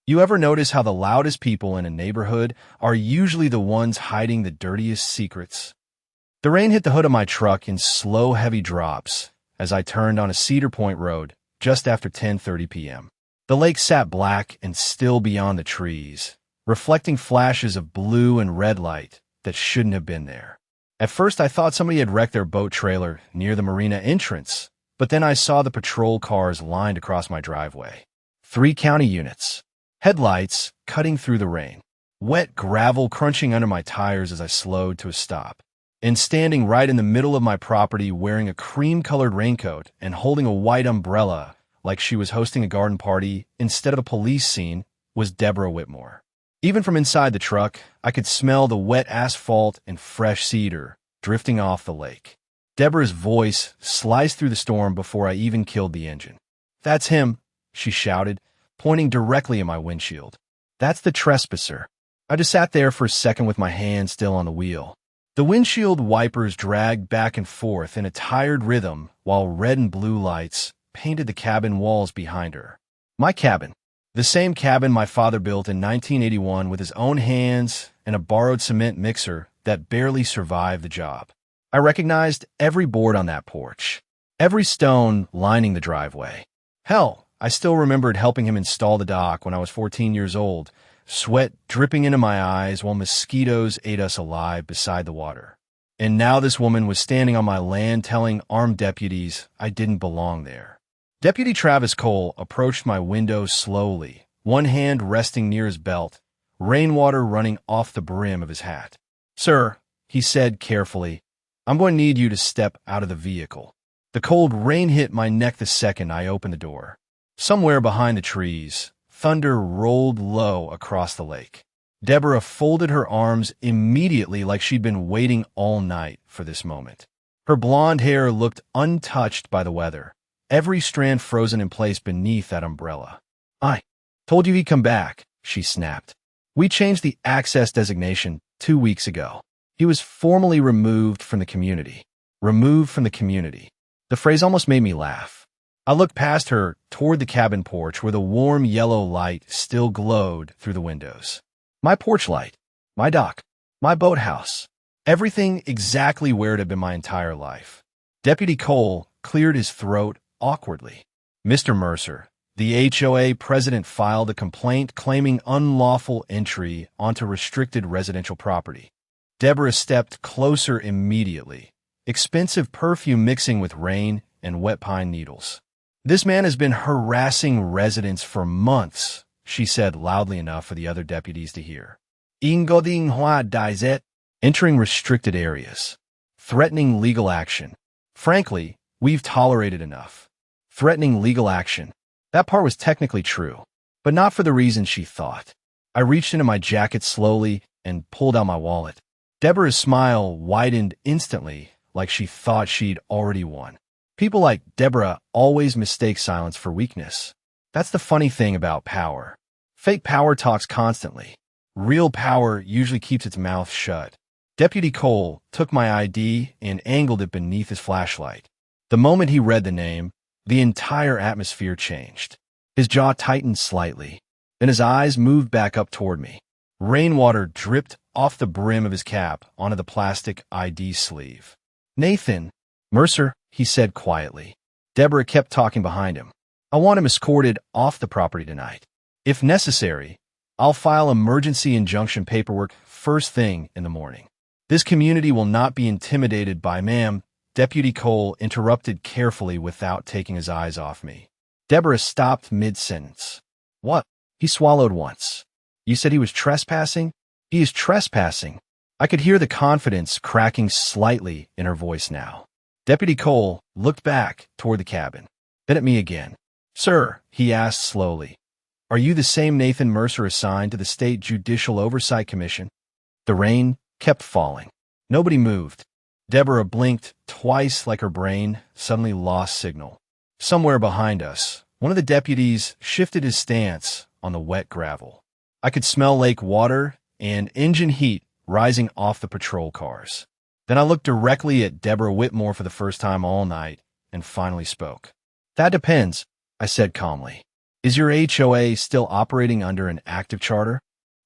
You ever notice how the loudest people in a neighborhood are usually the ones hiding the dirtiest secrets? The rain hit the hood of my truck in slow, heavy drops as I turned on a Cedar Point road just after 10:30 p.m. The lake sat black and still beyond the trees, reflecting flashes of blue and red light that shouldn't have been there. At first, I thought somebody had wrecked their boat trailer near the marina entrance, but then I saw the patrol cars lined across my driveway. 3 county units. Headlights cutting through the rain. Wet gravel crunching under my tires as I slowed to a stop. And standing right in the middle of my property wearing a cream-colored raincoat and holding a white umbrella like she was hosting a garden party instead of a police scene was Deborah Whitmore. Even from inside the truck, I could smell the wet asphalt and fresh cedar drifting off the lake. Deborah's voice sliced through the storm before I even killed the engine. "That's him," she shouted, pointing directly at my windshield. "That's the trespasser." I just sat there for a second with my hand still on the wheel. The windshield wipers dragged back and forth in a tired rhythm while red and blue lights painted the cabin walls behind her. My cabin. The same cabin my father built in 1981 with his own hands and a borrowed cement mixer that barely survived the job. I recognized every board on that porch, every stone lining the driveway. Hell, I still remembered helping him install the dock when I was 14 years old, sweat dripping into my eyes while mosquitoes ate us alive beside the water. And now this woman was standing on my land telling armed deputies I didn't belong there. Deputy Travis Cole approached my window slowly, one hand resting near his belt, rainwater running off the brim of his hat. "Sir," he said carefully, "I'm going to need you to step out of the vehicle." The cold rain hit my neck the second I opened the door. Somewhere behind the trees, thunder rolled low across the lake. Deborah folded her arms immediately like she'd been waiting all night for this moment. Her blonde hair looked untouched by the weather, every strand frozen in place beneath that umbrella. "I told you he'd come back," she snapped. "We changed the access designation 2 weeks ago. He was formally removed from the community." Removed from the community. The phrase almost made me laugh. I looked past her toward the cabin porch where the warm yellow light still glowed through the windows. My porch light, my dock, my boathouse, everything exactly where it had been my entire life. Deputy Cole cleared his throat awkwardly. "Mr. Mercer, the HOA president filed a complaint claiming unlawful entry onto restricted residential property." Deborah stepped closer immediately, expensive perfume mixing with rain and wet pine needles. "This man has been harassing residents for months," she said loudly enough for the other deputies to hear. "Ingoding hua daizet," entering restricted areas. Threatening legal action. Frankly, we've tolerated enough. Threatening legal action. That part was technically true, but not for the reason she thought. I reached into my jacket slowly and pulled out my wallet. Deborah's smile widened instantly like she thought she'd already won. People like Deborah always mistake silence for weakness. That's the funny thing about power. Fake power talks constantly. Real power usually keeps its mouth shut. Deputy Cole took my ID and angled it beneath his flashlight. The moment he read the name, the entire atmosphere changed. His jaw tightened slightly, then his eyes moved back up toward me. Rainwater dripped off the brim of his cap onto the plastic ID sleeve. "Nathan Mercer," he said quietly. Deborah kept talking behind him. "I want him escorted off the property tonight. If necessary, I'll file emergency injunction paperwork first thing in the morning. This community will not be intimidated by ma'am." Deputy Cole interrupted carefully without taking his eyes off me. Deborah stopped mid-sentence. "What?" He swallowed once. "You said he was trespassing?" "He is trespassing." I could hear the confidence cracking slightly in her voice now. Deputy Cole looked back toward the cabin, then at me again. "Sir," he asked slowly, "are you the same Nathan Mercer assigned to the State Judicial Oversight Commission?" The rain kept falling. Nobody moved. Deborah blinked twice like her brain suddenly lost signal. Somewhere behind us, one of the deputies shifted his stance on the wet gravel. I could smell lake water and engine heat rising off the patrol cars. Then I looked directly at Deborah Whitmore for the first time all night and finally spoke. "That depends," I said calmly. Is your HOA still operating under an active charter?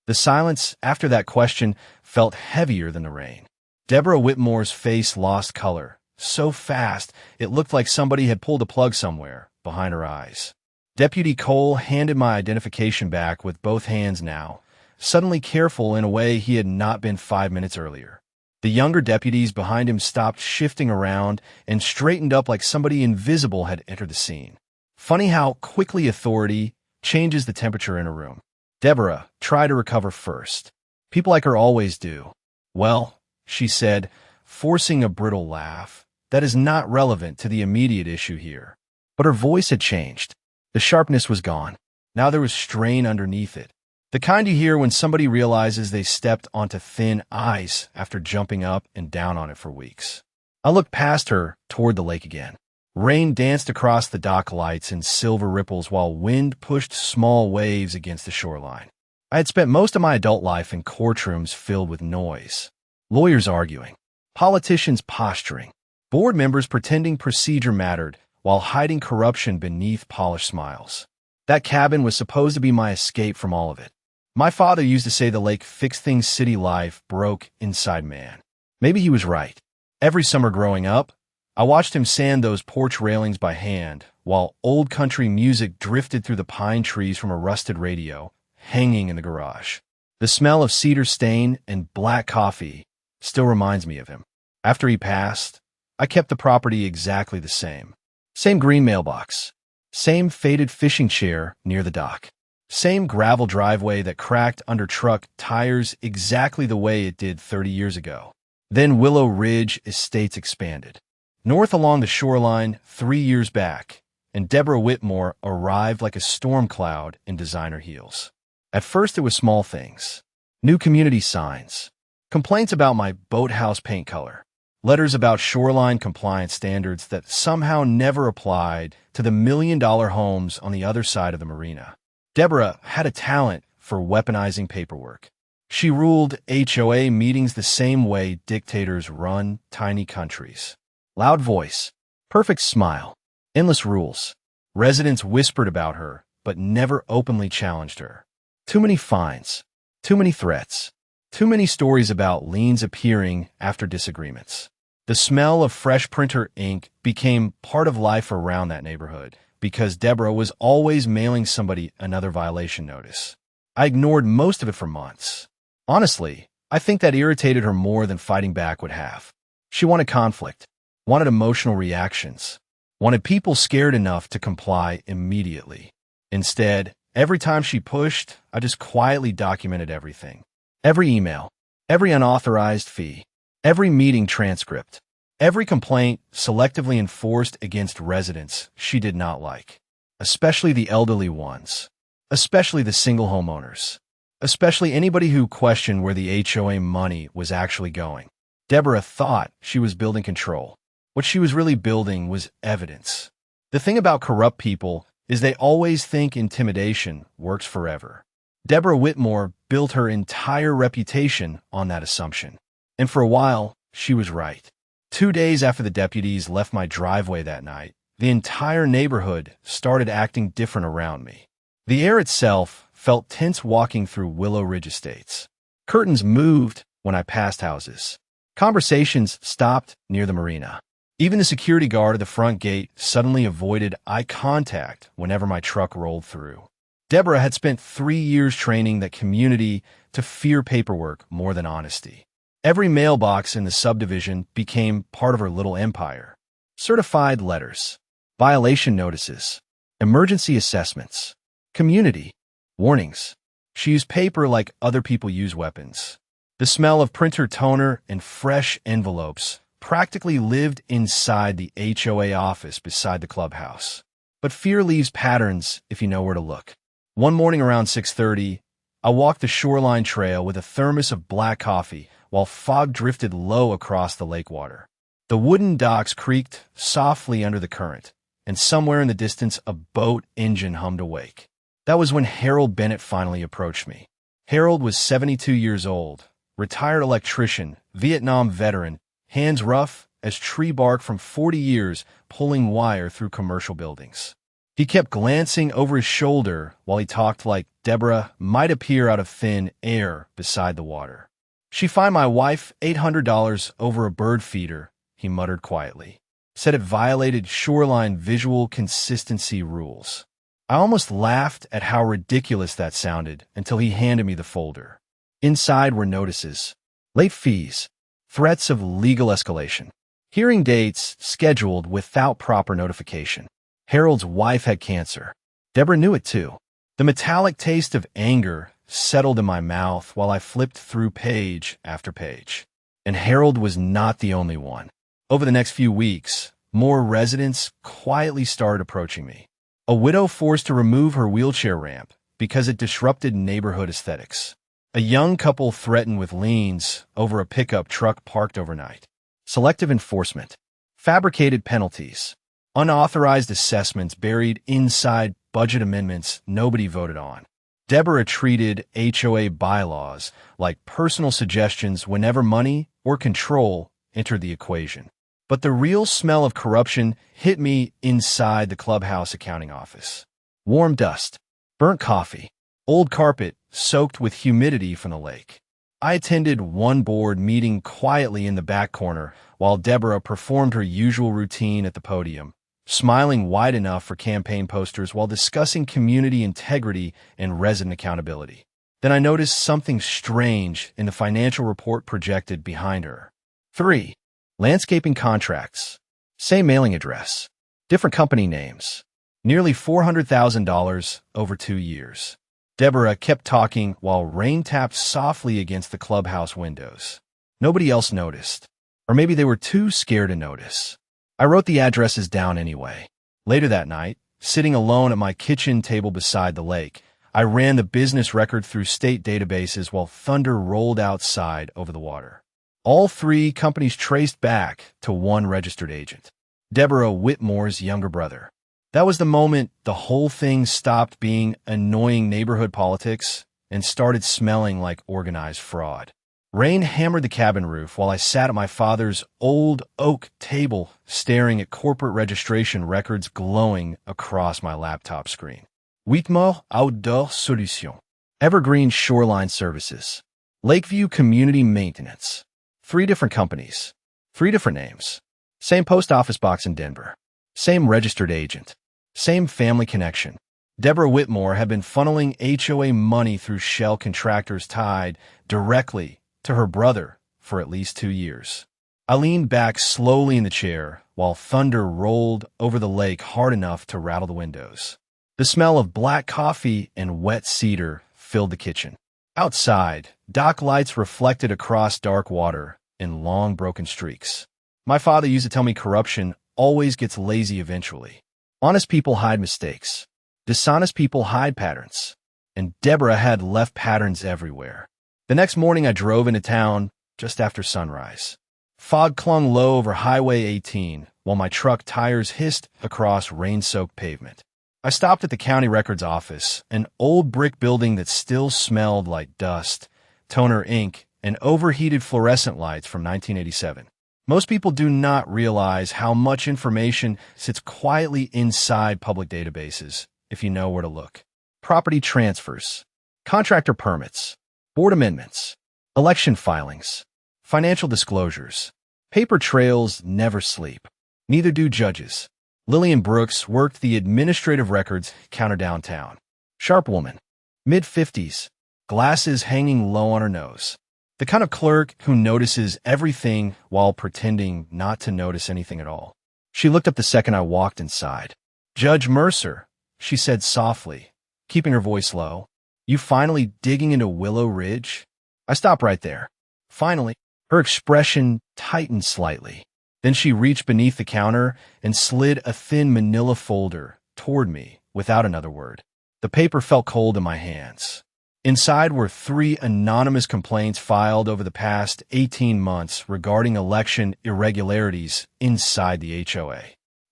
The silence after that question felt heavier than the rain. Deborah Whitmore's face lost color, so fast it looked like somebody had pulled a plug somewhere behind her eyes. Deputy Cole handed my identification back with both hands now, suddenly careful in a way he had not been 5 minutes earlier. The younger deputies behind him stopped shifting around and straightened up like somebody invisible had entered the scene. Funny how quickly authority changes the temperature in a room. Deborah tried to recover first. People like her always do. Well, she said, forcing a brittle laugh, that is not relevant to the immediate issue here. But her voice had changed. The sharpness was gone. Now there was strain underneath it. The kind you hear when somebody realizes they stepped onto thin ice after jumping up and down on it for weeks. I looked past her toward the lake again. Rain danced across the dock lights in silver ripples while wind pushed small waves against the shoreline. I had spent most of my adult life in courtrooms filled with noise. Lawyers arguing, politicians posturing, board members pretending procedure mattered while hiding corruption beneath polished smiles. That cabin was supposed to be my escape from all of it. My father used to say the lake fixed things city life broke inside man. Maybe he was right. Every summer growing up, I watched him sand those porch railings by hand while old country music drifted through the pine trees from a rusted radio hanging in the garage. The smell of cedar stain and black coffee still reminds me of him. After he passed, I kept the property exactly the same. Same green mailbox. Same faded fishing chair near the dock. Same gravel driveway that cracked under truck tires exactly the way it did 30 years ago. Then Willow Ridge Estates expanded. North along the shoreline 3 years back, and Deborah Whitmore arrived like a storm cloud in designer heels. At first it was small things. New community signs. Complaints about my boathouse paint color. Letters about shoreline compliance standards that somehow never applied to the million-dollar homes on the other side of the marina. Deborah had a talent for weaponizing paperwork. She ruled HOA meetings the same way dictators run tiny countries. Loud voice, perfect smile, endless rules. Residents whispered about her, but never openly challenged her. Too many fines, too many threats, too many stories about liens appearing after disagreements. The smell of fresh printer ink became part of life around that neighborhood because Deborah was always mailing somebody another violation notice. I ignored most of it for months. Honestly, I think that irritated her more than fighting back would have. She wanted conflict, wanted emotional reactions, wanted people scared enough to comply immediately. Instead, every time she pushed, I just quietly documented everything. Every email, every unauthorized fee, every meeting transcript, every complaint selectively enforced against residents she did not like, especially the elderly ones, especially the single homeowners, especially anybody who questioned where the HOA money was actually going. Deborah thought she was building control. What she was really building was evidence. The thing about corrupt people is they always think intimidation works forever. Deborah Whitmore built her entire reputation on that assumption. And for a while, she was right. 2 days after the deputies left my driveway that night, the entire neighborhood started acting different around me. The air itself felt tense walking through Willow Ridge Estates. Curtains moved when I passed houses. Conversations stopped near the marina. Even the security guard at the front gate suddenly avoided eye contact whenever my truck rolled through. Deborah had spent 3 years training that community to fear paperwork more than honesty. Every mailbox in the subdivision became part of her little empire. Certified letters, violation notices, emergency assessments, community, warnings. She used paper like other people use weapons. The smell of printer toner and fresh envelopes practically lived inside the HOA office beside the clubhouse. But fear leaves patterns if you know where to look. One morning around 6:30, I walked the shoreline trail with a thermos of black coffee while fog drifted low across the lake water. The wooden docks creaked softly under the current, and somewhere in the distance a boat engine hummed awake. That was when Harold Bennett finally approached me. Harold was 72 years old, retired electrician, Vietnam veteran, hands rough as tree bark from 40 years pulling wire through commercial buildings. He kept glancing over his shoulder while he talked like Deborah might appear out of thin air beside the water. "She fined my wife $800 over a bird feeder," he muttered quietly. "Said it violated shoreline visual consistency rules." I almost laughed at how ridiculous that sounded until he handed me the folder. Inside were notices, late fees, threats of legal escalation, hearing dates scheduled without proper notification. Harold's wife had cancer. Deborah knew it too. The metallic taste of anger settled in my mouth while I flipped through page after page. And Harold was not the only one. Over the next few weeks, more residents quietly started approaching me. A widow forced to remove her wheelchair ramp because it disrupted neighborhood aesthetics. A young couple threatened with liens over a pickup truck parked overnight. Selective enforcement. Fabricated penalties. Unauthorized assessments buried inside budget amendments nobody voted on. Deborah treated HOA bylaws like personal suggestions whenever money or control entered the equation. But the real smell of corruption hit me inside the clubhouse accounting office. Warm dust, burnt coffee, old carpet soaked with humidity from the lake. I attended one board meeting quietly in the back corner while Deborah performed her usual routine at the podium, smiling wide enough for campaign posters while discussing community integrity and resident accountability. Then I noticed something strange in the financial report projected behind her. 3. Landscaping contracts. Same mailing address. Different company names. Nearly $400,000 over 2 years. Deborah kept talking while rain tapped softly against the clubhouse windows. Nobody else noticed. Or maybe they were too scared to notice. I wrote the addresses down anyway. Later that night, sitting alone at my kitchen table beside the lake, I ran the business record through state databases while thunder rolled outside over the water. All 3 companies traced back to one registered agent, Deborah Whitmore's younger brother. That was the moment the whole thing stopped being annoying neighborhood politics and started smelling like organized fraud. Rain hammered the cabin roof while I sat at my father's old oak table staring at corporate registration records glowing across my laptop screen. Whitmore Outdoor Solutions. Evergreen Shoreline Services. Lakeview Community Maintenance. 3 different companies. 3 different names. Same post office box in Denver. Same registered agent. Same family connection. Deborah Whitmore had been funneling HOA money through shell contractors tied directly to her brother for at least 2 years. I leaned back slowly in the chair while thunder rolled over the lake hard enough to rattle the windows. The smell of black coffee and wet cedar filled the kitchen. Outside, dock lights reflected across dark water in long broken streaks. My father used to tell me corruption always gets lazy eventually. Honest people hide mistakes. Dishonest people hide patterns. And Deborah had left patterns everywhere. The next morning I drove into town just after sunrise. Fog clung low over Highway 18 while my truck tires hissed across rain-soaked pavement. I stopped at the county records office, an old brick building that still smelled like dust, toner ink, and overheated fluorescent lights from 1987. Most people do not realize how much information sits quietly inside public databases if you know where to look. Property transfers, contractor permits, board amendments, election filings, financial disclosures. Paper trails never sleep. Neither do judges. Lillian Brooks worked the administrative records counter downtown. Sharp woman, mid-50s, glasses hanging low on her nose. The kind of clerk who notices everything while pretending not to notice anything at all. She looked up the second I walked inside. "Judge Mercer," she said softly, keeping her voice low. "You finally digging into Willow Ridge?" I stopped right there. Finally. Her expression tightened slightly. Then she reached beneath the counter and slid a thin manila folder toward me without another word. The paper felt cold in my hands. Inside were 3 anonymous complaints filed over the past 18 months regarding election irregularities inside the HOA.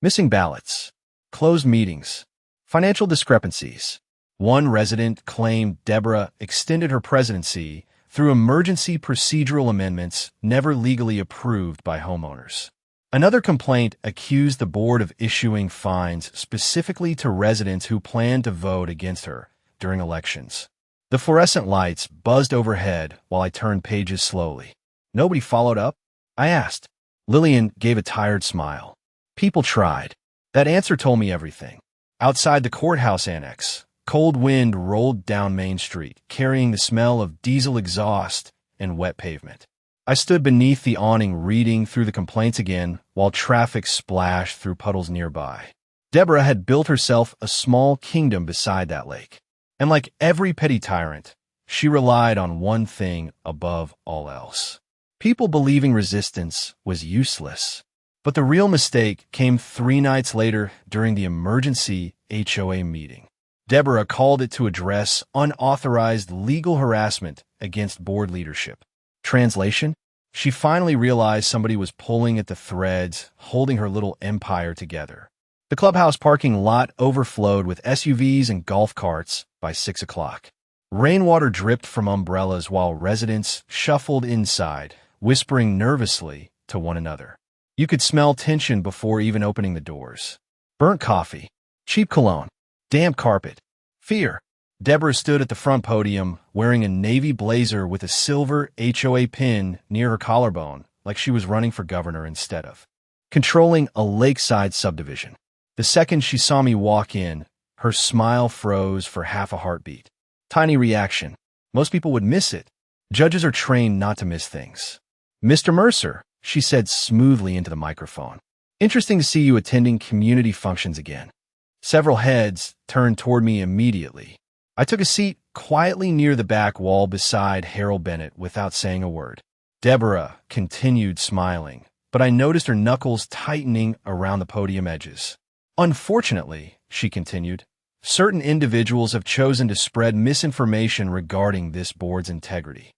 Missing ballots, closed meetings, financial discrepancies. One resident claimed Deborah extended her presidency through emergency procedural amendments never legally approved by homeowners. Another complaint accused the board of issuing fines specifically to residents who planned to vote against her during elections. The fluorescent lights buzzed overhead while I turned pages slowly. Nobody followed up? I asked. Lillian gave a tired smile. People tried. That answer told me everything. Outside the courthouse annex, cold wind rolled down Main Street, carrying the smell of diesel exhaust and wet pavement. I stood beneath the awning reading through the complaints again while traffic splashed through puddles nearby. Deborah had built herself a small kingdom beside that lake. And like every petty tyrant, she relied on one thing above all else. People believing resistance was useless. But the real mistake came 3 nights later during the emergency HOA meeting. Deborah called it to address unauthorized legal harassment against board leadership. Translation? She finally realized somebody was pulling at the threads, holding her little empire together. The clubhouse parking lot overflowed with SUVs and golf carts by 6 o'clock. Rainwater dripped from umbrellas while residents shuffled inside, whispering nervously to one another. You could smell tension before even opening the doors. Burnt coffee, cheap cologne, damp carpet, fear. Deborah stood at the front podium, wearing a navy blazer with a silver HOA pin near her collarbone, like she was running for governor instead of controlling a lakeside subdivision. The second she saw me walk in, her smile froze for half a heartbeat. Tiny reaction. Most people would miss it. Judges are trained not to miss things. Mr. Mercer, she said smoothly into the microphone. Interesting to see you attending community functions again. Several heads turned toward me immediately. I took a seat quietly near the back wall beside Harold Bennett without saying a word. Deborah continued smiling, but I noticed her knuckles tightening around the podium edges. Unfortunately, she continued, certain individuals have chosen to spread misinformation regarding this board's integrity.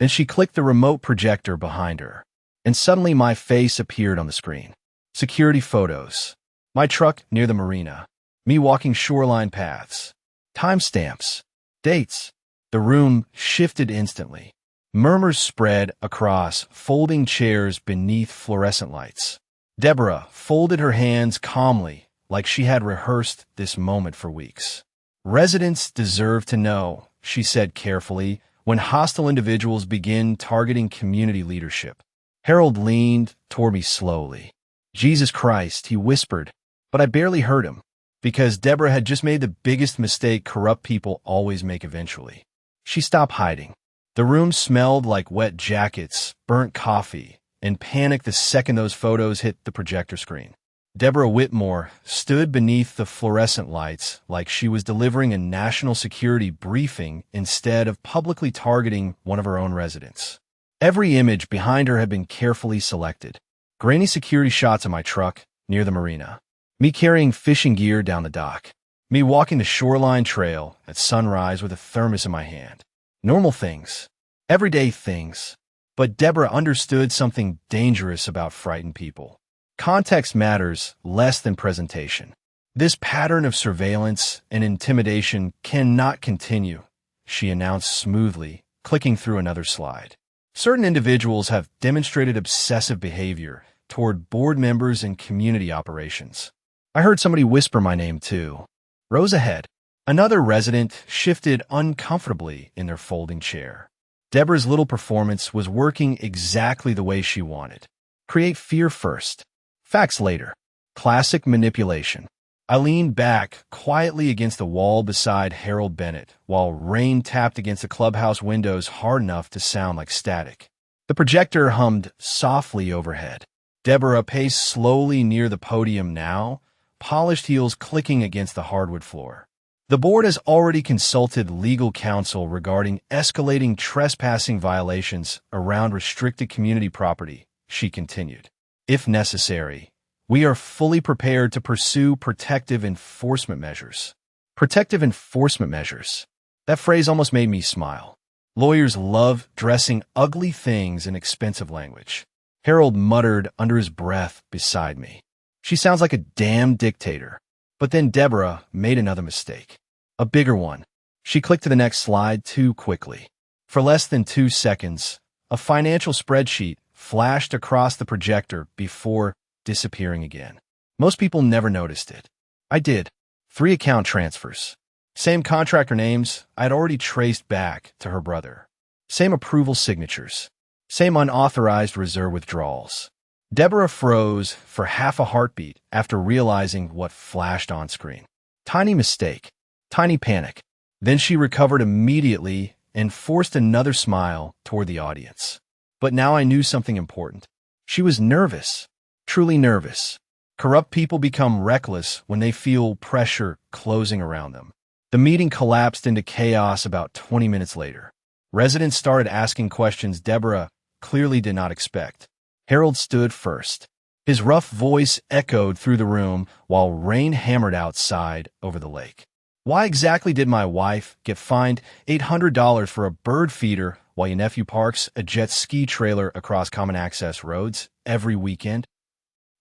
Then she clicked the remote projector behind her, and suddenly my face appeared on the screen. Security photos. My truck near the marina. Me walking shoreline paths. Timestamps. Dates. The room shifted instantly. Murmurs spread across folding chairs beneath fluorescent lights. Deborah folded her hands calmly, like she had rehearsed this moment for weeks. Residents deserve to know, she said carefully, when hostile individuals begin targeting community leadership. Harold leaned toward me slowly. Jesus Christ, he whispered, but I barely heard him, because Deborah had just made the biggest mistake corrupt people always make eventually. She stopped hiding. The room smelled like wet jackets, burnt coffee, and panic the second those photos hit the projector screen. Deborah Whitmore stood beneath the fluorescent lights like she was delivering a national security briefing instead of publicly targeting one of her own residents. Every image behind her had been carefully selected. Grainy security shots of my truck near the marina. Me carrying fishing gear down the dock. Me walking the shoreline trail at sunrise with a thermos in my hand. Normal things. Everyday things. But Deborah understood something dangerous about frightened people. Context matters less than presentation. This pattern of surveillance and intimidation cannot continue, she announced smoothly, clicking through another slide. Certain individuals have demonstrated obsessive behavior toward board members and community operations. I heard somebody whisper my name too. Rows ahead. Another resident shifted uncomfortably in their folding chair. Deborah's little performance was working exactly the way she wanted. Create fear first. Facts later. Classic manipulation. I leaned back quietly against the wall beside Harold Bennett while rain tapped against the clubhouse windows hard enough to sound like static. The projector hummed softly overhead. Deborah paced slowly near the podium now, polished heels clicking against the hardwood floor. The board has already consulted legal counsel regarding escalating trespassing violations around restricted community property, she continued. If necessary, we are fully prepared to pursue protective enforcement measures. Protective enforcement measures. That phrase almost made me smile. Lawyers love dressing ugly things in expensive language. Harold muttered under his breath beside me. She sounds like a damn dictator. But then Deborah made another mistake. A bigger one. She clicked to the next slide too quickly. For less than 2 seconds, a financial spreadsheet flashed across the projector before disappearing again. Most people never noticed it. I did. 3 account transfers. Same contractor names I had already traced back to her brother. Same approval signatures. Same unauthorized reserve withdrawals. Deborah froze for half a heartbeat after realizing what flashed on screen. Tiny mistake. Tiny panic. Then she recovered immediately and forced another smile toward the audience. But now I knew something important. She was nervous. Truly nervous. Corrupt people become reckless when they feel pressure closing around them. The meeting collapsed into chaos about 20 minutes later. Residents started asking questions Deborah clearly did not expect. Harold stood first. His rough voice echoed through the room while rain hammered outside over the lake. Why exactly did my wife get fined $800 for a bird feeder while your nephew parks a jet ski trailer across common access roads every weekend?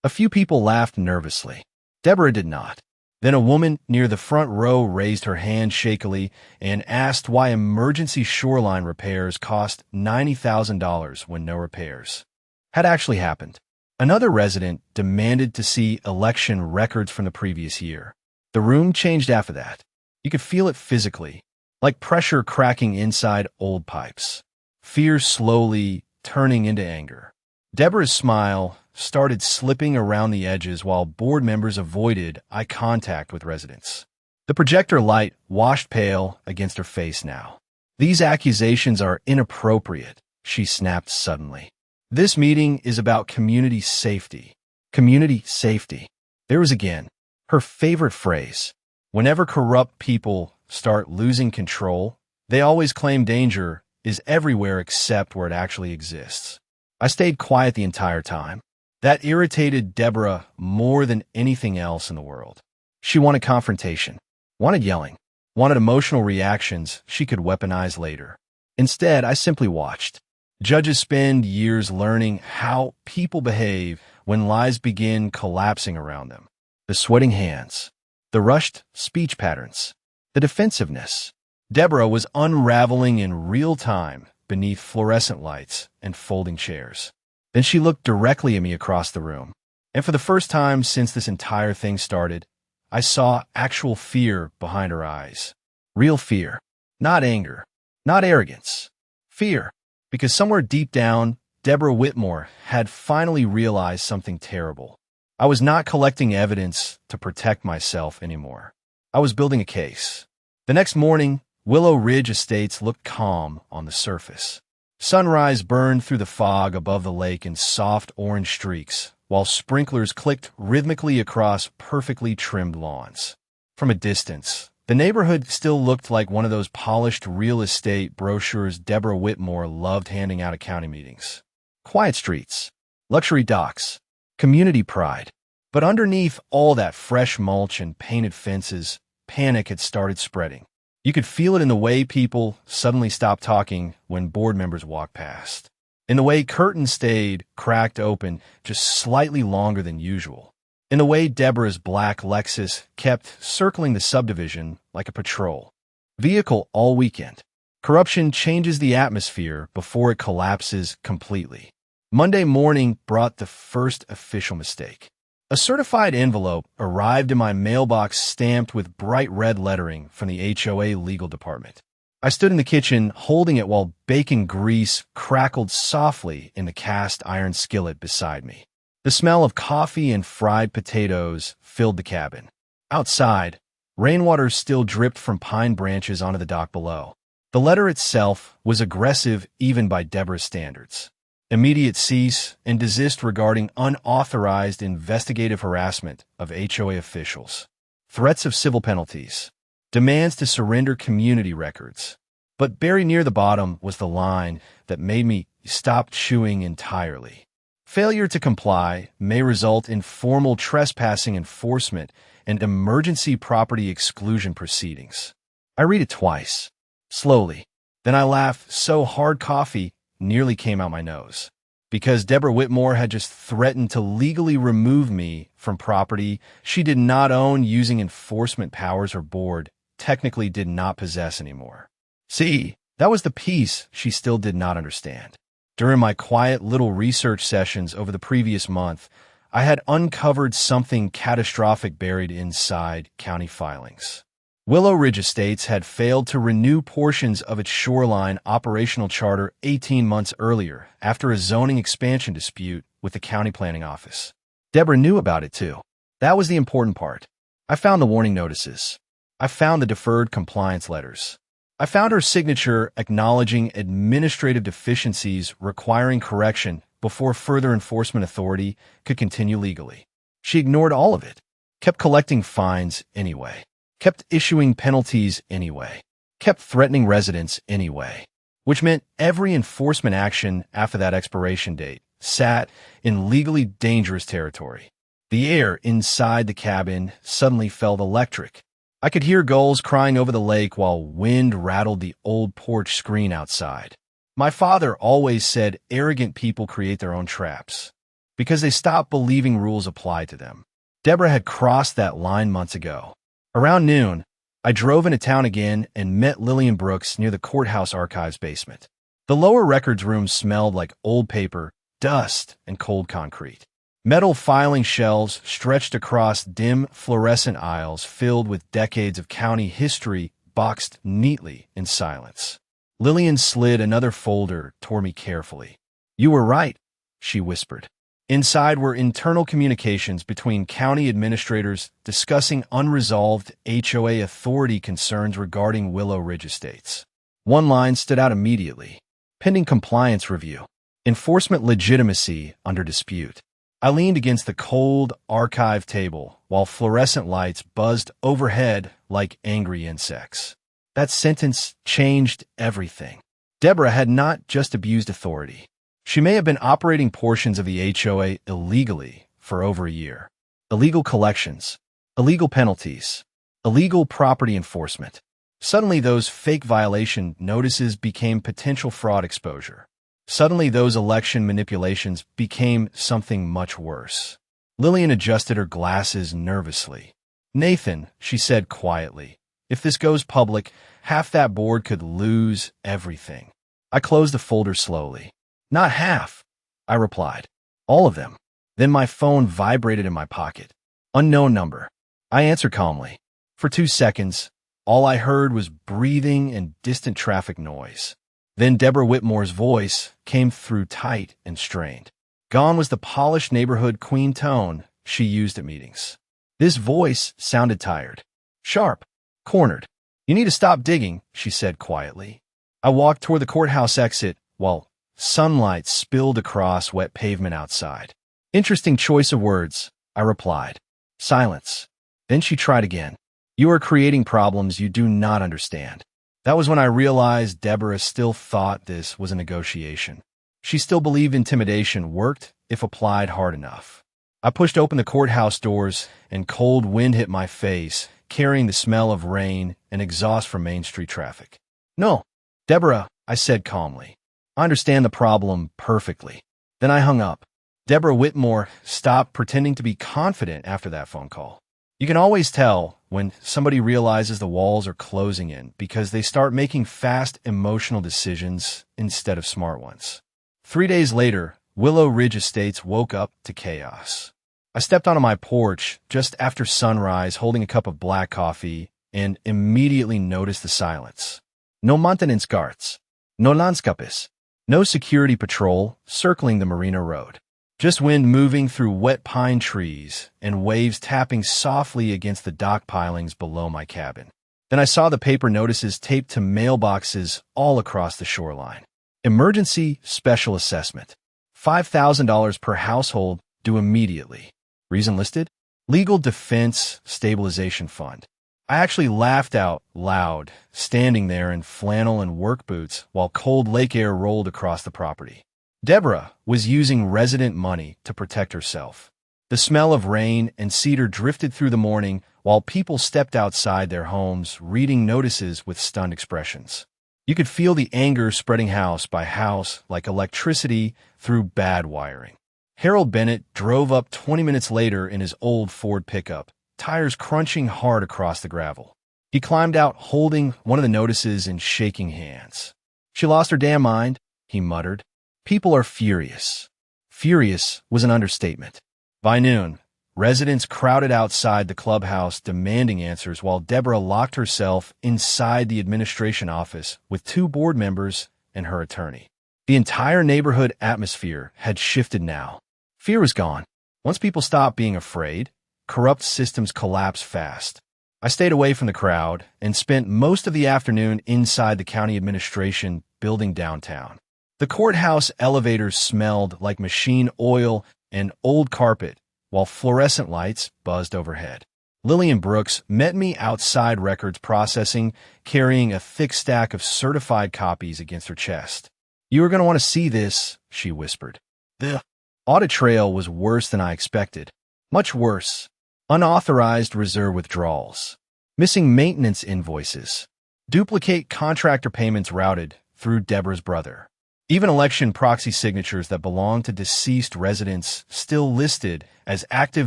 A few people laughed nervously. Deborah did not. Then a woman near the front row raised her hand shakily and asked why emergency shoreline repairs cost $90,000 when no repairs had actually happened. Another resident demanded to see election records from the previous year. The room changed after that. You could feel it physically, like pressure cracking inside old pipes. Fear slowly turning into anger. Deborah's smile started slipping around the edges while board members avoided eye contact with residents. The projector light washed pale against her face now. These accusations are inappropriate, she snapped suddenly. This meeting is about community safety. Community safety. There was again her favorite phrase. Whenever corrupt people start losing control, they always claim danger is everywhere except where it actually exists. I stayed quiet the entire time. That irritated Deborah more than anything else in the world. She wanted confrontation, wanted yelling, wanted emotional reactions she could weaponize later. Instead, I simply watched. Judges spend years learning how people behave when lies begin collapsing around them. The sweating hands, the rushed speech patterns, the defensiveness. Deborah was unraveling in real time beneath fluorescent lights and folding chairs. Then she looked directly at me across the room. And for the first time since this entire thing started, I saw actual fear behind her eyes. Real fear. Not anger. Not arrogance. Fear. Because somewhere deep down, Deborah Whitmore had finally realized something terrible. I was not collecting evidence to protect myself anymore. I was building a case. The next morning, Willow Ridge Estates looked calm on the surface. Sunrise burned through the fog above the lake in soft orange streaks, while sprinklers clicked rhythmically across perfectly trimmed lawns. From a distance, the neighborhood still looked like one of those polished real estate brochures Deborah Whitmore loved handing out at county meetings. Quiet streets, luxury docks, community pride. But underneath all that fresh mulch and painted fences, panic had started spreading. You could feel it in the way people suddenly stopped talking when board members walked past. In the way curtains stayed cracked open just slightly longer than usual. In the way Deborah's black Lexus kept circling the subdivision like a patrol vehicle all weekend. Corruption changes the atmosphere before it collapses completely. Monday morning brought the first official mistake. A certified envelope arrived in my mailbox stamped with bright red lettering from the HOA legal department. I stood in the kitchen holding it while bacon grease crackled softly in the cast iron skillet beside me. The smell of coffee and fried potatoes filled the cabin. Outside, rainwater still dripped from pine branches onto the dock below. The letter itself was aggressive even by Deborah's standards. Immediate cease and desist regarding unauthorized investigative harassment of HOA officials. Threats of civil penalties. Demands to surrender community records. But buried near the bottom was the line that made me stop chewing entirely. Failure to comply may result in formal trespassing enforcement and emergency property exclusion proceedings. I read it twice, slowly. Then I laughed so hard coffee nearly came out my nose. Because Deborah Whitmore had just threatened to legally remove me from property she did not own using enforcement powers her board technically did not possess anymore. See, that was the piece she still did not understand. During my quiet little research sessions over the previous month, I had uncovered something catastrophic buried inside county filings. Willow Ridge Estates had failed to renew portions of its shoreline operational charter 18 months earlier after a zoning expansion dispute with the county planning office. Deborah knew about it too. That was the important part. I found the warning notices. I found the deferred compliance letters. I found her signature acknowledging administrative deficiencies requiring correction before further enforcement authority could continue legally. She ignored all of it, kept collecting fines anyway, kept issuing penalties anyway, kept threatening residents anyway, which meant every enforcement action after that expiration date sat in legally dangerous territory. The air inside the cabin suddenly felt electric. I could hear gulls crying over the lake while wind rattled the old porch screen outside. My father always said arrogant people create their own traps because they stop believing rules apply to them. Deborah had crossed that line months ago. Around noon, I drove into town again and met Lillian Brooks near the courthouse archives basement. The lower records room smelled like old paper, dust, and cold concrete. Metal filing shelves stretched across dim fluorescent aisles filled with decades of county history boxed neatly in silence. Lillian slid another folder toward me carefully. "You were right," she whispered. Inside were internal communications between county administrators discussing unresolved HOA authority concerns regarding Willow Ridge Estates. One line stood out immediately. Pending compliance review. Enforcement legitimacy under dispute. I leaned against the cold archive table while fluorescent lights buzzed overhead like angry insects. That sentence changed everything. Deborah had not just abused authority. She may have been operating portions of the HOA illegally for over a year. Illegal collections, illegal penalties, illegal property enforcement. Suddenly those fake violation notices became potential fraud exposure. Suddenly those election manipulations became something much worse. Lillian adjusted her glasses nervously. "Nathan," she said quietly, "if this goes public, half that board could lose everything." I closed the folder slowly. "Not half," I replied. "All of them." Then my phone vibrated in my pocket. Unknown number. I answered calmly. For 2 seconds, all I heard was breathing and distant traffic noise. Then Deborah Whitmore's voice came through tight and strained. Gone was the polished neighborhood queen tone she used at meetings. This voice sounded tired, sharp, cornered. "You need to stop digging," she said quietly. I walked toward the courthouse exit while sunlight spilled across wet pavement outside. "Interesting choice of words," I replied. Silence. Then she tried again. "You are creating problems you do not understand." That was when I realized Deborah still thought this was a negotiation. She still believed intimidation worked if applied hard enough. I pushed open the courthouse doors and cold wind hit my face, carrying the smell of rain and exhaust from Main Street traffic. "No, Deborah," I said calmly. "I understand the problem perfectly." Then I hung up. Deborah Whitmore stopped pretending to be confident after that phone call. You can always tell when somebody realizes the walls are closing in because they start making fast, emotional decisions instead of smart ones. 3 days later, Willow Ridge Estates woke up to chaos. I stepped onto my porch just after sunrise holding a cup of black coffee and immediately noticed the silence. No maintenance guards, no landscapes, no security patrol circling the Marina Road. Just wind moving through wet pine trees and waves tapping softly against the dock pilings below my cabin. Then I saw the paper notices taped to mailboxes all across the shoreline. Emergency special assessment. $5,000 per household due immediately. Reason listed? Legal Defense Stabilization Fund. I actually laughed out loud, standing there in flannel and work boots while cold lake air rolled across the property. Deborah was using resident money to protect herself. The smell of rain and cedar drifted through the morning while people stepped outside their homes, reading notices with stunned expressions. You could feel the anger spreading house by house like electricity through bad wiring. Harold Bennett drove up 20 minutes later in his old Ford pickup, tires crunching hard across the gravel. He climbed out holding one of the notices and shaking hands. "She lost her damn mind," he muttered. "People are furious." Furious was an understatement. By noon, residents crowded outside the clubhouse demanding answers while Deborah locked herself inside the administration office with 2 board members and her attorney. The entire neighborhood atmosphere had shifted now. Fear was gone. Once people stopped being afraid, corrupt systems collapsed fast. I stayed away from the crowd and spent most of the afternoon inside the county administration building downtown. The courthouse elevators smelled like machine oil and old carpet, while fluorescent lights buzzed overhead. Lillian Brooks met me outside records processing, carrying a thick stack of certified copies against her chest. "You are going to want to see this," she whispered. The audit trail was worse than I expected. Much worse. Unauthorized reserve withdrawals. Missing maintenance invoices. Duplicate contractor payments routed through Deborah's brother. Even election proxy signatures that belonged to deceased residents still listed as active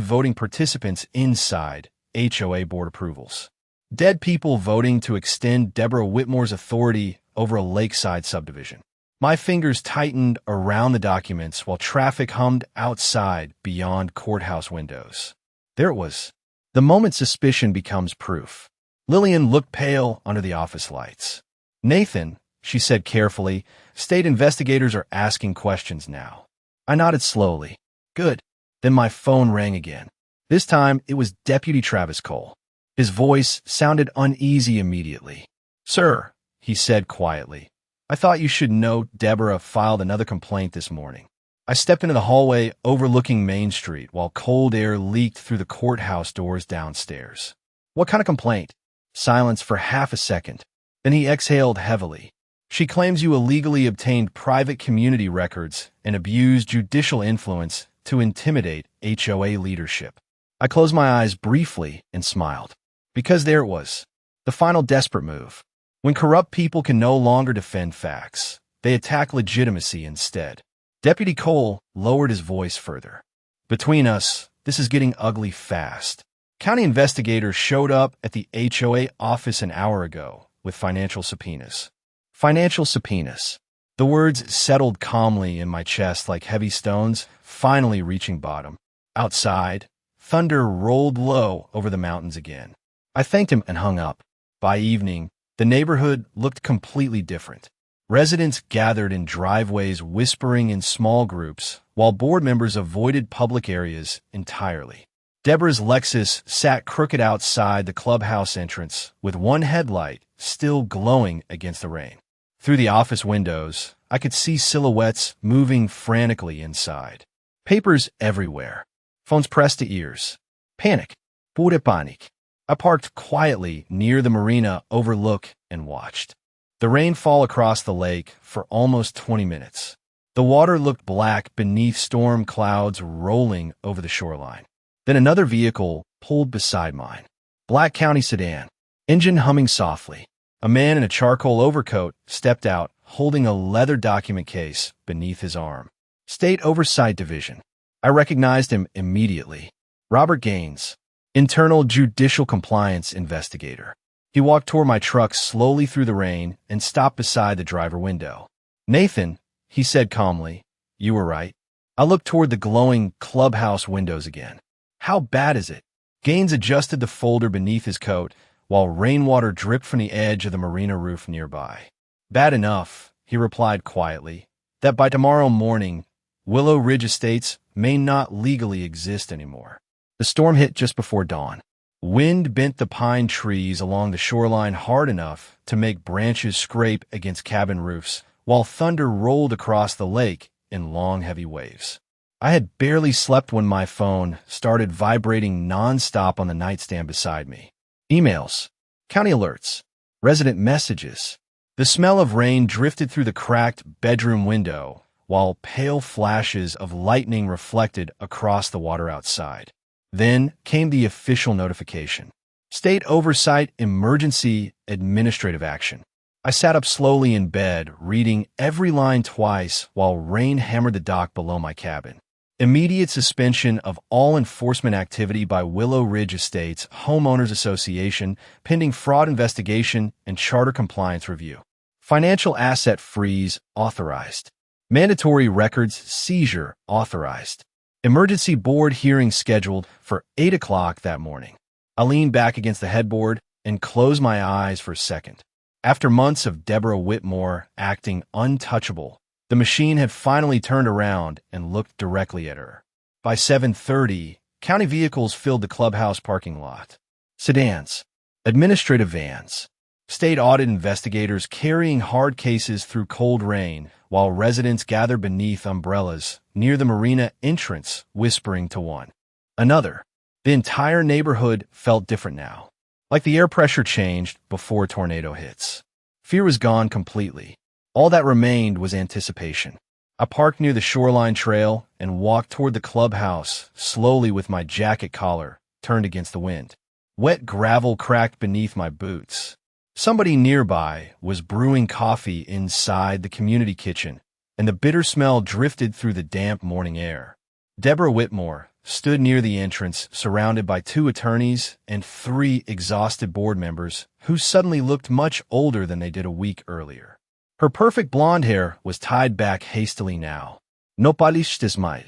voting participants inside HOA board approvals. Dead people voting to extend Deborah Whitmore's authority over a lakeside subdivision. My fingers tightened around the documents while traffic hummed outside beyond courthouse windows. There it was. The moment suspicion becomes proof. Lillian looked pale under the office lights. "Nathan," she said carefully, "state investigators are asking questions now." I nodded slowly. "Good." Then my phone rang again. This time it was Deputy Travis Cole. His voice sounded uneasy immediately. "Sir," he said quietly, "I thought you should know Deborah filed another complaint this morning." I stepped into the hallway overlooking Main Street while cold air leaked through the courthouse doors downstairs. "What kind of complaint?" Silence for half a second. Then he exhaled heavily. "She claims you illegally obtained private community records and abused judicial influence to intimidate HOA leadership." I closed my eyes briefly and smiled. Because there it was. The final desperate move. When corrupt people can no longer defend facts, they attack legitimacy instead. Deputy Cole lowered his voice further. "Between us, this is getting ugly fast." County investigators showed up at the HOA office an hour ago with financial subpoenas. Financial subpoenas. The words settled calmly in my chest like heavy stones, finally reaching bottom. Outside, thunder rolled low over the mountains again. I thanked him and hung up. By evening, the neighborhood looked completely different. Residents gathered in driveways whispering in small groups, while board members avoided public areas entirely. Deborah's Lexus sat crooked outside the clubhouse entrance with one headlight still glowing against the rain. Through the office windows, I could see silhouettes moving frantically inside. Papers everywhere. Phones pressed to ears. Panic. Pure panic. I parked quietly near the marina overlook and watched. The rain fall across the lake for almost 20 minutes. The water looked black beneath storm clouds rolling over the shoreline. Then another vehicle pulled beside mine. Black County sedan. Engine humming softly. A man in a charcoal overcoat stepped out, holding a leather document case beneath his arm. State Oversight Division. I recognized him immediately. Robert Gaines, Internal Judicial Compliance Investigator. He walked toward my truck slowly through the rain and stopped beside the driver window. "Nathan," he said calmly, "you were right." I looked toward the glowing clubhouse windows again. "How bad is it?" Gaines adjusted the folder beneath his coat while rainwater dripped from the edge of the marina roof nearby. "Bad enough," he replied quietly, "that by tomorrow morning, Willow Ridge Estates may not legally exist anymore." The storm hit just before dawn. Wind bent the pine trees along the shoreline hard enough to make branches scrape against cabin roofs, while thunder rolled across the lake in long, heavy waves. I had barely slept when my phone started vibrating nonstop on the nightstand beside me. Emails, county alerts, resident messages. The smell of rain drifted through the cracked bedroom window, while pale flashes of lightning reflected across the water outside. Then came the official notification. State Oversight Emergency Administrative Action. I sat up slowly in bed, reading every line twice while rain hammered the dock below my cabin. Immediate suspension of all enforcement activity by Willow Ridge Estates Homeowners Association pending fraud investigation and charter compliance review. Financial asset freeze authorized. Mandatory records seizure authorized. Emergency board hearing scheduled for 8 o'clock that morning. I leaned back against the headboard and closed my eyes for a second. After months of Deborah Whitmore acting untouchable, the machine had finally turned around and looked directly at her. By 7:30, county vehicles filled the clubhouse parking lot. Sedans, administrative vans, state audit investigators carrying hard cases through cold rain, while residents gathered beneath umbrellas near the marina entrance, whispering to one another. The entire neighborhood felt different now, like the air pressure changed before tornado hits. Fear was gone completely. All that remained was anticipation. I parked near the shoreline trail and walked toward the clubhouse, slowly with my jacket collar turned against the wind. Wet gravel cracked beneath my boots. Somebody nearby was brewing coffee inside the community kitchen, and the bitter smell drifted through the damp morning air. Deborah Whitmore stood near the entrance, surrounded by 2 attorneys and 3 exhausted board members who suddenly looked much older than they did a week earlier. Her perfect blonde hair was tied back hastily now. No polished smile.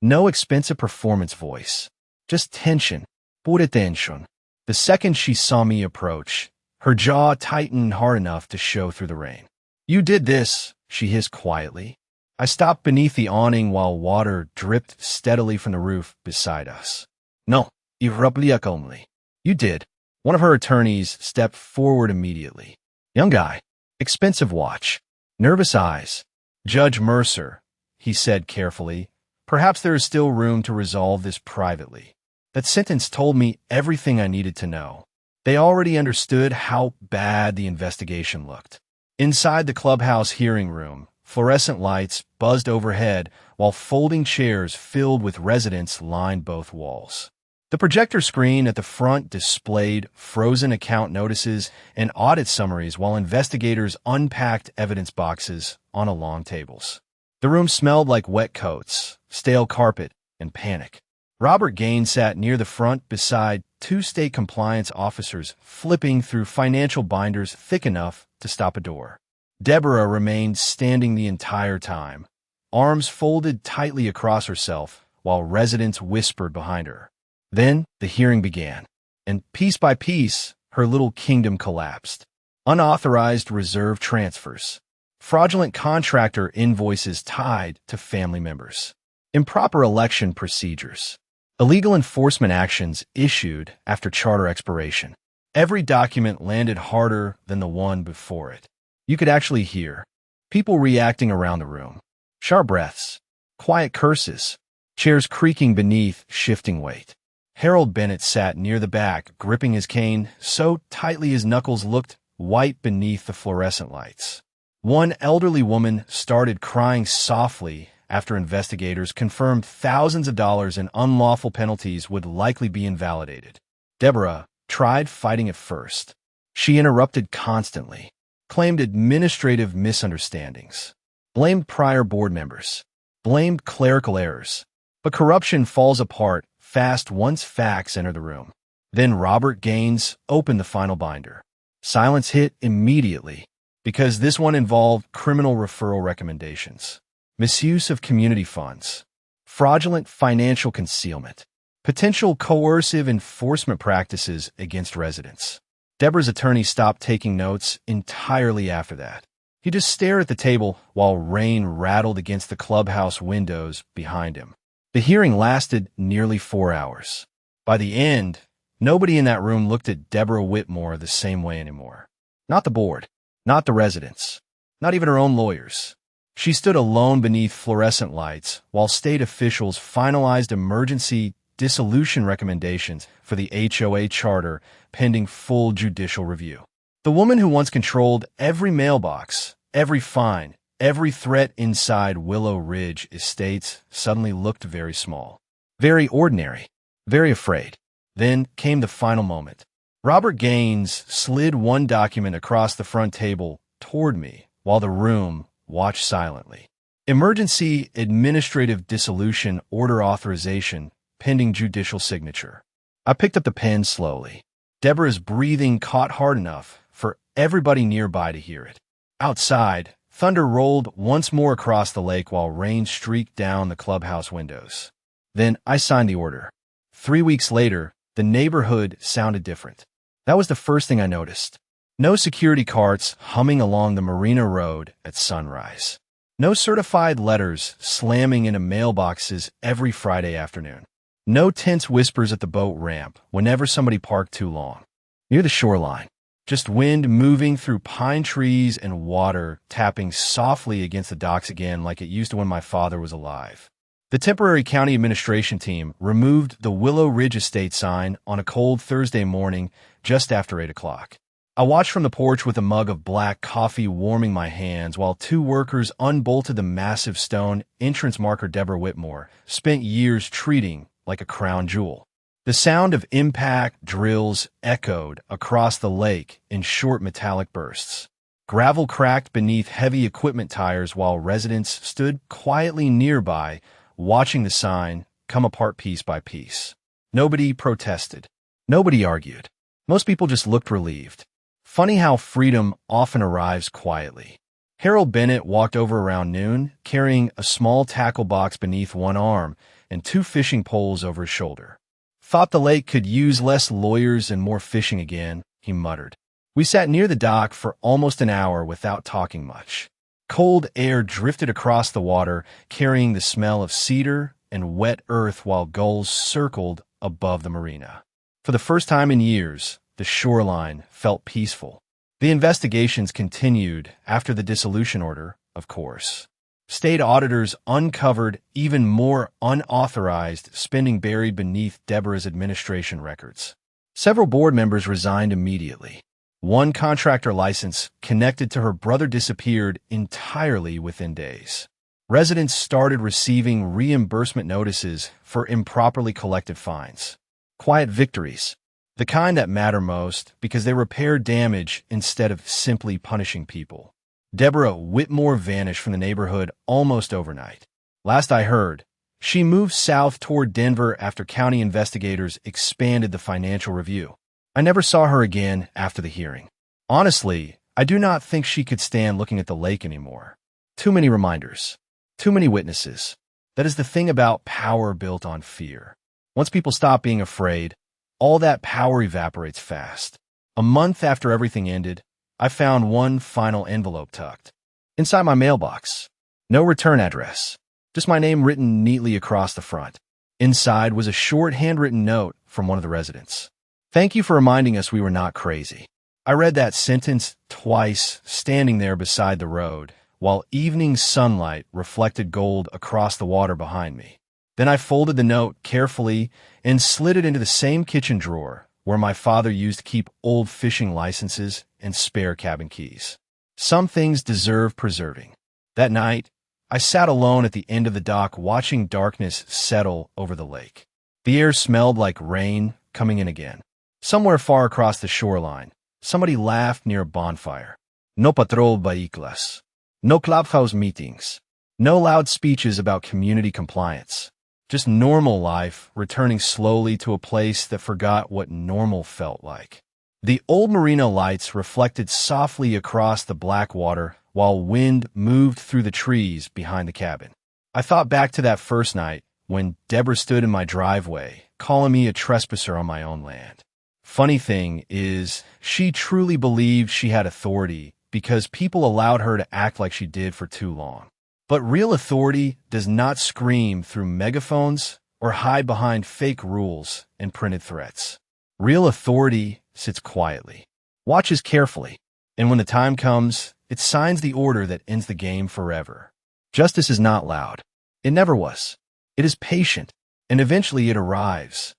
No expensive performance voice. Just tension. Pure tension. The second she saw me approach, her jaw tightened hard enough to show through the rain. "You did this," she hissed quietly. I stopped beneath the awning while water dripped steadily from the roof beside us. "No, irreplicabilly. You did." One of her attorneys stepped forward immediately. "Young guy. Expensive watch. Nervous eyes. Judge Mercer," he said carefully. "Perhaps there is still room to resolve this privately." That sentence told me everything I needed to know. They already understood how bad the investigation looked. Inside the clubhouse hearing room, fluorescent lights buzzed overhead while folding chairs filled with residents lined both walls. The projector screen at the front displayed frozen account notices and audit summaries while investigators unpacked evidence boxes on long tables. The room smelled like wet coats, stale carpet, and panic. Robert Gaines sat near the front beside 2 state compliance officers flipping through financial binders thick enough to stop a door. Deborah remained standing the entire time, arms folded tightly across herself, while residents whispered behind her. Then the hearing began, and piece by piece, her little kingdom collapsed. Unauthorized reserve transfers, fraudulent contractor invoices tied to family members, improper election procedures, illegal enforcement actions issued after charter expiration. Every document landed harder than the one before it. You could actually hear people reacting around the room. Sharp breaths, quiet curses, chairs creaking beneath shifting weight. Harold Bennett sat near the back, gripping his cane so tightly his knuckles looked white beneath the fluorescent lights. One elderly woman started crying softly after investigators confirmed thousands of dollars in unlawful penalties would likely be invalidated. Deborah tried fighting at first. She interrupted constantly, claimed administrative misunderstandings, blamed prior board members, blamed clerical errors. But corruption falls apart fast once facts enter the room. Then Robert Gaines opened the final binder. Silence hit immediately, because this one involved criminal referral recommendations, misuse of community funds, fraudulent financial concealment, potential coercive enforcement practices against residents. Deborah's attorney stopped taking notes entirely after that. He just stared at the table while rain rattled against the clubhouse windows behind him. The hearing lasted nearly 4 hours. By the end, nobody in that room looked at Deborah Whitmore the same way anymore. Not the board, not the residents, not even her own lawyers. She stood alone beneath fluorescent lights while state officials finalized emergency dissolution recommendations for the HOA charter pending full judicial review. The woman who once controlled every mailbox, every fine, every threat inside Willow Ridge Estates suddenly looked very small, very ordinary, very afraid. Then came the final moment. Robert Gaines slid one document across the front table toward me while the room watched silently. Emergency Administrative Dissolution Order Authorization pending judicial signature. I picked up the pen slowly. Deborah's breathing caught hard enough for everybody nearby to hear it. Outside, thunder rolled once more across the lake while rain streaked down the clubhouse windows. Then I signed the order. 3 weeks later, the neighborhood sounded different. That was the first thing I noticed. No security carts humming along the Marina Road at sunrise. No certified letters slamming into mailboxes every Friday afternoon. No tense whispers at the boat ramp whenever somebody parked too long. Near the shoreline, just wind moving through pine trees and water tapping softly against the docks again like it used to when my father was alive. The temporary county administration team removed the Willow Ridge Estate sign on a cold Thursday morning just after 8 o'clock. I watched from the porch with a mug of black coffee warming my hands while two workers unbolted the massive stone entrance marker Deborah Whitmore spent years treating like a crown jewel. The sound of impact drills echoed across the lake in short metallic bursts. Gravel cracked beneath heavy equipment tires while residents stood quietly nearby, watching the sign come apart piece by piece. Nobody protested. Nobody argued. Most people just looked relieved. Funny how freedom often arrives quietly. Harold Bennett walked over around noon, carrying a small tackle box beneath one arm and 2 fishing poles over his shoulder. Thought the lake could use less lawyers and more fishing again, he muttered. We sat near the dock for almost an hour without talking much. Cold air drifted across the water, carrying the smell of cedar and wet earth while gulls circled above the marina. For the first time in years, the shoreline felt peaceful. The investigations continued after the dissolution order, of course. State auditors uncovered even more unauthorized spending buried beneath Deborah's administration records. Several board members resigned immediately. One contractor license connected to her brother disappeared entirely within days. Residents started receiving reimbursement notices for improperly collected fines. Quiet victories. The kind that matter most because they repair damage instead of simply punishing people. Deborah Whitmore vanished from the neighborhood almost overnight. Last I heard, she moved south toward Denver after county investigators expanded the financial review. I never saw her again after the hearing. Honestly, I do not think she could stand looking at the lake anymore. Too many reminders. Too many witnesses. That is the thing about power built on fear. Once people stop being afraid, all that power evaporates fast. A month after everything ended, I found one final envelope tucked inside my mailbox. No return address, just my name written neatly across the front. Inside was a short handwritten note from one of the residents. Thank you for reminding us we were not crazy. I read that sentence twice, standing there beside the road, while evening sunlight reflected gold across the water behind me. Then I folded the note carefully and slid it into the same kitchen drawer where my father used to keep old fishing licenses and spare cabin keys. Some things deserve preserving. That night, I sat alone at the end of the dock watching darkness settle over the lake. The air smelled like rain coming in again. Somewhere far across the shoreline, somebody laughed near a bonfire. No patrol vehicles. No clubhouse meetings. No loud speeches about community compliance. Just normal life returning slowly to a place that forgot what normal felt like. The old marina lights reflected softly across the black water while wind moved through the trees behind the cabin. I thought back to that first night when Deborah stood in my driveway, calling me a trespasser on my own land. Funny thing is, she truly believed she had authority because people allowed her to act like she did for too long. But real authority does not scream through megaphones or hide behind fake rules and printed threats. Real authority sits quietly, watches carefully, and when the time comes, it signs the order that ends the game forever. Justice is not loud. It never was. It is patient, and eventually it arrives.